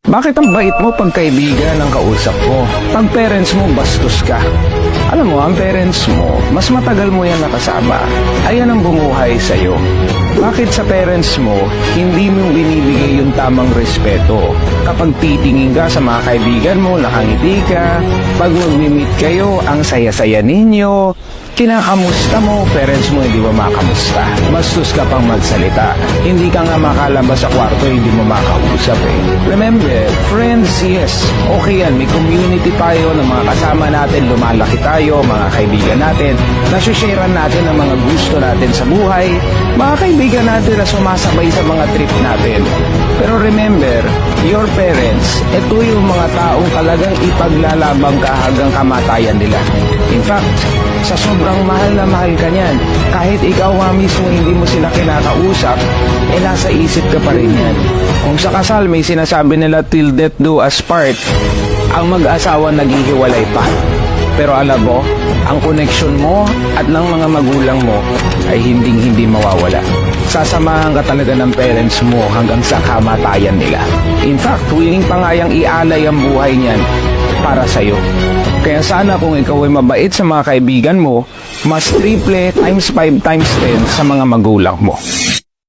Bakit ang bait mo pag kaibigan ang kausap mo? Pag parents mo, bastos ka. Alam mo, ang parents mo, mas matagal mo yan nakasama. Ayan ang bumuhay sa'yo. Bakit sa parents mo, hindi mo binibigay yung tamang respeto? Kapag titingin ka sa mga kaibigan mo, nakangiti ka. Pag mag-meet kayo, ang saya-saya ninyo. Kinakamusta mo, parents mo hindi mo makamusta. Bastos ka pang magsalita. Hindi ka nga makalabas sa kwarto, hindi mo makausap eh. Remember, friends, yes, okay yan. May community tayo ng mga kasama natin, lumalaki tayo, mga kaibigan natin. Nasusharean natin ang mga gusto natin sa buhay. Mga kaibigan natin na sumasabay sa mga trip natin. Pero remember, your parents, ito yung mga taong talagang ipaglalabang ka hanggang kamatayan nila. In fact, sa sobrang mahal na mahal ka niyan, kahit ikaw nga mismo hindi mo sila kinakausap, nasa isip ka pa rin yan. Kung sa kasal may sinasabi nila till death do us part, ang mag-asawa naghihiwalay pa. Pero alam mo, ang connection mo at ng mga magulang mo ay hindi mawawala. Sasamahan ka talaga ng parents mo hanggang sa kamatayan nila. In fact, willing pa nga yang ialay ang buhay niyan para sa'yo. Kaya sana kung ikaw ay mabait sa mga kaibigan mo, mas triple times 5 times 10 sa mga magulang mo.